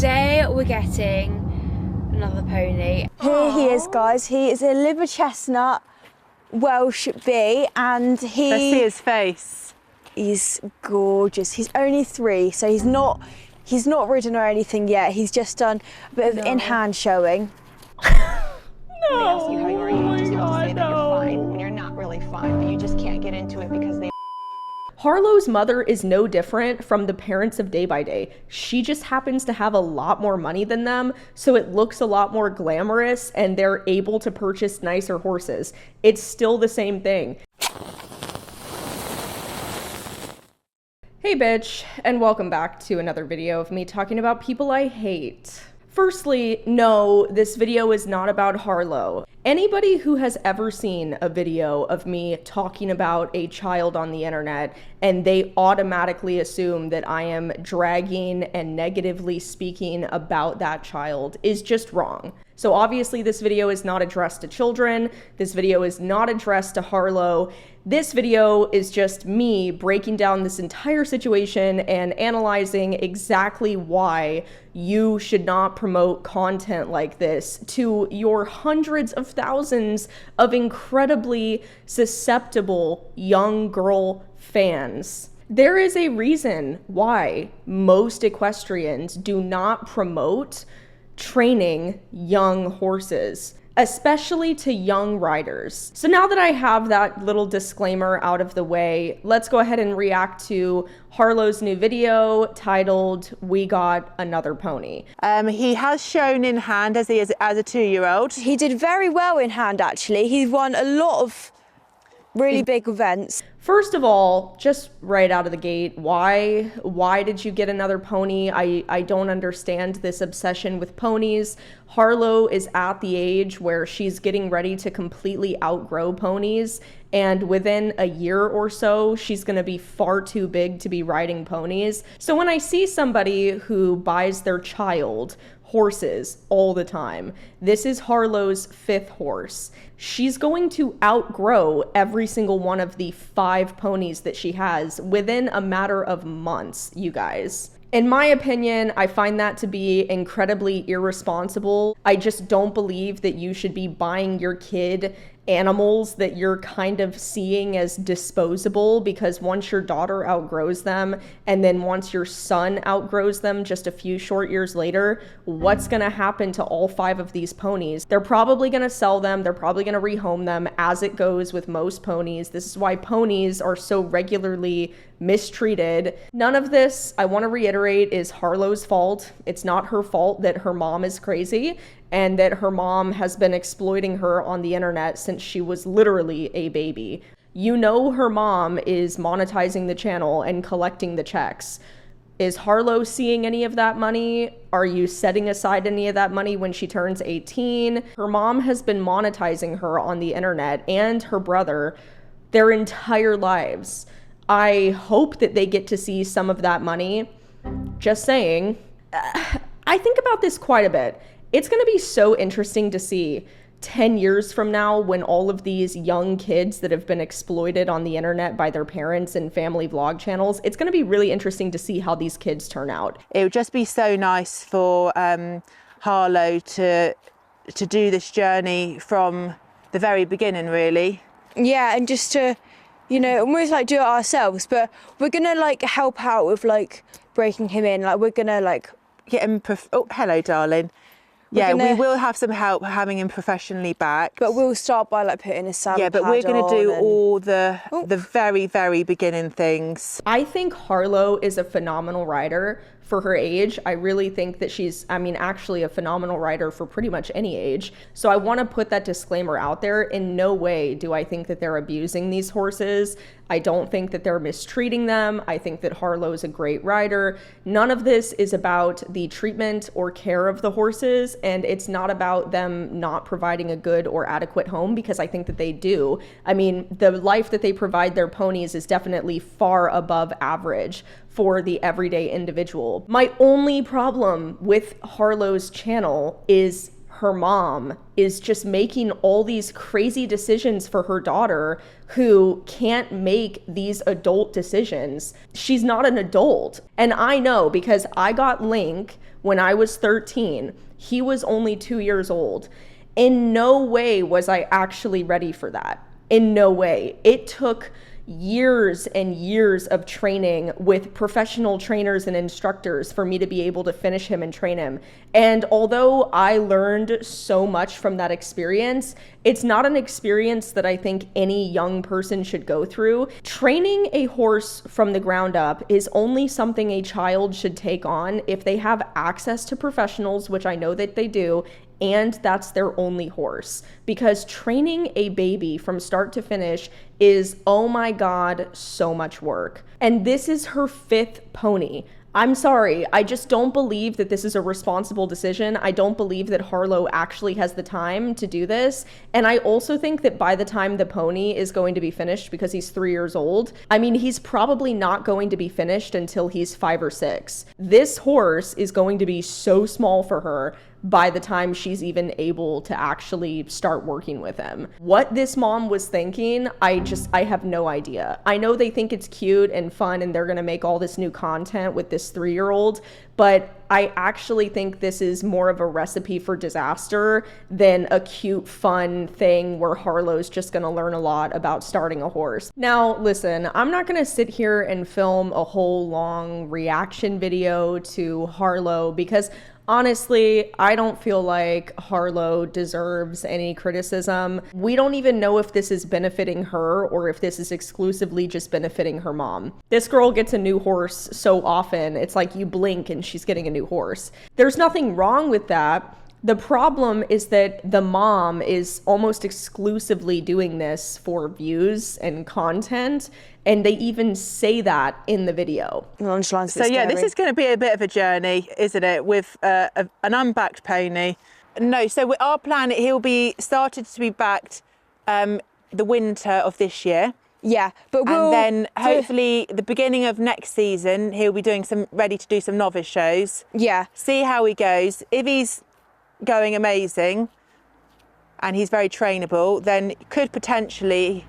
today we're getting another pony. Here he is, guys. He is a liver chestnut Welsh bee, and Let's see his face. He's gorgeous. He's only 3, so he's not ridden or anything yet. He's just done a bit of in-hand showing. They ask you how you are, you just have to say that you're fine when you're not really fine, but you just can't get into it because they... Harlow's mother is no different from the parents of Day by Day. She just happens to have a lot more money than them, so it looks a lot more glamorous and they're able to purchase nicer horses. It's still the same thing. Hey bitch, and welcome back to another video of me talking about people I hate. Firstly, no, this video is not about Harlow. Anybody who has ever seen a video of me talking about a child on the internet and they automatically assume that I am dragging and negatively speaking about that child is just wrong. So obviously this video is not addressed to children. This video is not addressed to Harlow. This video is just me breaking down this entire situation and analyzing exactly why you should not promote content like this to your hundreds of thousands of incredibly susceptible young girl fans. There is a reason why most equestrians do not promote training young horses, especially to young riders. So now that I have that little disclaimer out of the way, let's go ahead and react to Harlow's new video titled "We Got Another Pony." He has shown in hand as a 2-year-old. He did very well in hand, actually. He won a lot of really big events. First of all, just right out of the gate, why did you get another pony? I don't understand this obsession with ponies. Harlow is at the age where she's getting ready to completely outgrow ponies, and within a year or so, she's gonna be far too big to be riding ponies. So when I see somebody who buys their child horses all the time, this is Harlow's 5th horse. She's going to outgrow every single one of the 5 ponies that she has within a matter of months, you guys. In my opinion, I find that to be incredibly irresponsible. I just don't believe that you should be buying your kid animals that you're kind of seeing as disposable, because once your daughter outgrows them and then once your son outgrows them just a few short years later, what's going to happen to all 5 of these ponies? They're probably going to sell them. They're probably going to rehome them, as it goes with most ponies. This is why ponies are so regularly mistreated. None of this, I want to reiterate, is Harlow's fault. It's not her fault that her mom is crazy and that her mom has been exploiting her on the internet since she was literally a baby. You know her mom is monetizing the channel and collecting the checks. Is Harlow seeing any of that money? Are you setting aside any of that money when she turns 18? Her mom has been monetizing her on the internet and her brother their entire lives. I hope that they get to see some of that money. Just saying. I think about this quite a bit. It's going to be so interesting to see 10 years from now, when all of these young kids that have been exploited on the internet by their parents and family vlog channels, it's going to be really interesting to see how these kids turn out. It would just be so nice for Harlow to do this journey from the very beginning, really. Yeah, and just to, you know, almost like do it ourselves, but we're gonna like help out with like breaking him in. Like we're gonna like get him. Oh, hello, darling. Yeah, we will have some help having him professionally back. But we'll start by like putting his saddle pad on. Yeah, but we're going to do all the very, very beginning things. I think Harlow is a phenomenal rider for her age. I really think that she's, actually a phenomenal rider for pretty much any age. So I want to put that disclaimer out there. In no way do I think that they're abusing these horses. I don't think that they're mistreating them. I think that Harlow is a great rider. None of this is about the treatment or care of the horses, and it's not about them not providing a good or adequate home, because I think that they do. I mean, the life that they provide their ponies is definitely far above average for the everyday individual. My only problem with Harlow's channel is her mom is just making all these crazy decisions for her daughter who can't make these adult decisions. She's not an adult. And I know, because I got Link when I was 13. He was only 2 years old. In no way was I actually ready for that. In no way. It took years and years of training with professional trainers and instructors for me to be able to finish him and train him. And although I learned so much from that experience, it's not an experience that I think any young person should go through. Training a horse from the ground up is only something a child should take on if they have access to professionals, which I know that they do, and that's their only horse. Because training a baby from start to finish is, oh my God, so much work. And this is her 5th pony. I'm sorry, I just don't believe that this is a responsible decision. I don't believe that Harlow actually has the time to do this. And I also think that by the time the pony is going to be finished, because he's 3 years old, I mean, he's probably not going to be finished until he's 5 or 6. This horse is going to be so small for her by the time she's even able to actually start working with him. What this mom was thinking, I have no idea. I know they think it's cute and fun and they're gonna make all this new content with this 3-year-old, but I actually think this is more of a recipe for disaster than a cute, fun thing where Harlow's just gonna learn a lot about starting a horse. Now, listen, I'm not gonna sit here and film a whole long reaction video to Harlow because honestly, I don't feel like Harlow deserves any criticism. We don't even know if this is benefiting her or if this is exclusively just benefiting her mom. This girl gets a new horse so often, it's like you blink and she's getting a new horse. There's nothing wrong with that. The problem is that the mom is almost exclusively doing this for views and content, and they even say that in the video. So yeah, this is going to be a bit of a journey, isn't it, with an unbacked pony. No, so our plan, he'll be started to be backed the winter of this year. Yeah, but and then hopefully the beginning of next season, he'll be ready to do some novice shows. Yeah. See how he goes. If he's going amazing and he's very trainable, then could potentially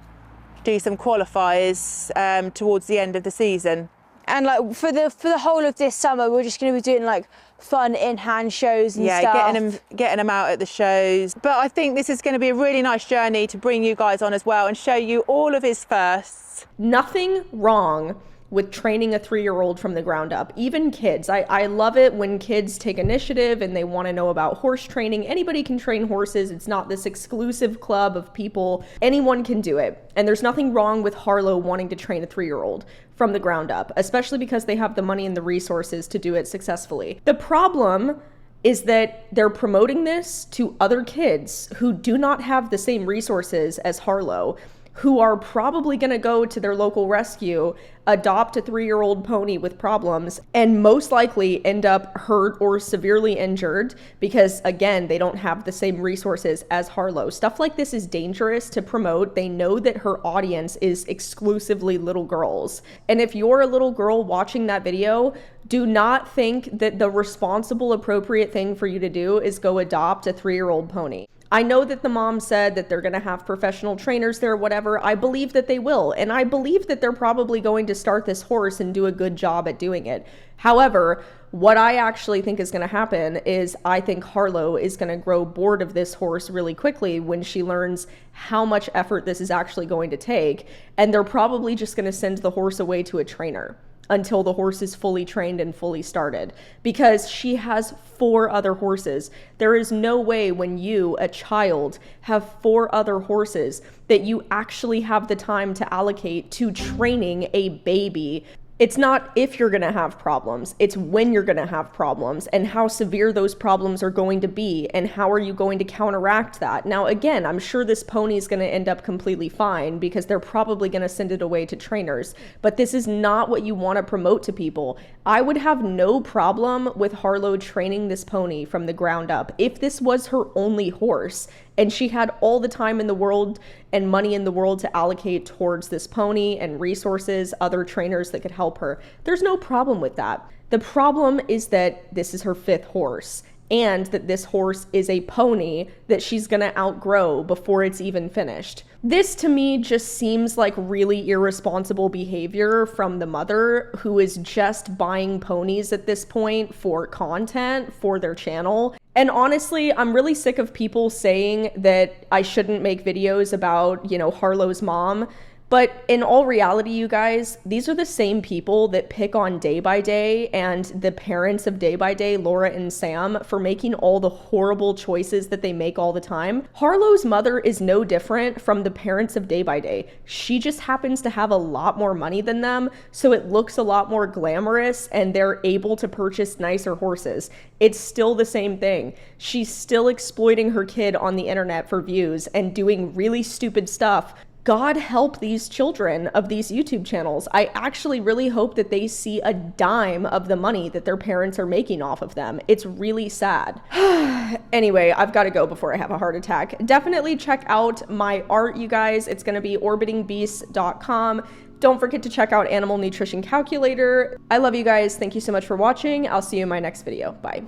do some qualifiers towards the end of the season. And like for the whole of this summer, we're just going to be doing like fun in-hand shows and stuff. Yeah, getting him out at the shows. But I think this is going to be a really nice journey to bring you guys on as well and show you all of his firsts. Nothing wrong with training a 3-year-old from the ground up. Even kids. I love it when kids take initiative and they want to know about horse training. Anybody can train horses. It's not this exclusive club of people. Anyone can do it. And there's nothing wrong with Harlow wanting to train a 3-year-old from the ground up, especially because they have the money and the resources to do it successfully. The problem is that they're promoting this to other kids who do not have the same resources as Harlow, who are probably going to go to their local rescue, adopt a 3-year-old pony with problems, and most likely end up hurt or severely injured because, again, they don't have the same resources as Harlow. Stuff like this is dangerous to promote. They know that her audience is exclusively little girls. And if you're a little girl watching that video, do not think that the responsible, appropriate thing for you to do is go adopt a 3-year-old pony. I know that the mom said that they're going to have professional trainers there, whatever. I believe that they will. And I believe that they're probably going to start this horse and do a good job at doing it. However, what I actually think is going to happen is I think Harlow is going to grow bored of this horse really quickly when she learns how much effort this is actually going to take. And they're probably just going to send the horse away to a trainer until the horse is fully trained and fully started, because she has 4 other horses. There is no way when you, a child, have 4 other horses that you actually have the time to allocate to training a baby. It's not if you're going to have problems, it's when you're going to have problems and how severe those problems are going to be and how are you going to counteract that. Now, again, I'm sure this pony is going to end up completely fine because they're probably going to send it away to trainers, but this is not what you want to promote to people. I would have no problem with Harlow training this pony from the ground up if this was her only horse and she had all the time in the world and money in the world to allocate towards this pony and resources, other trainers that could help her. There's no problem with that. The problem is that this is her 5th horse and that this horse is a pony that she's gonna outgrow before it's even finished. This to me just seems like really irresponsible behavior from the mother, who is just buying ponies at this point for content for their channel. And honestly, I'm really sick of people saying that I shouldn't make videos about, you know, Harlow's mom. But in all reality, you guys, these are the same people that pick on Day by Day and the parents of Day by Day, Laura and Sam, for making all the horrible choices that they make all the time. Harlow's mother is no different from the parents of Day by Day. She just happens to have a lot more money than them, so it looks a lot more glamorous and they're able to purchase nicer horses. It's still the same thing. She's still exploiting her kid on the internet for views and doing really stupid stuff. God help these children of these YouTube channels. I actually really hope that they see a dime of the money that their parents are making off of them. It's really sad. Anyway, I've got to go before I have a heart attack. Definitely check out my art, you guys. It's going to be orbitingbeast.com. Don't forget to check out Animal Nutrition Calculator. I love you guys. Thank you so much for watching. I'll see you in my next video. Bye.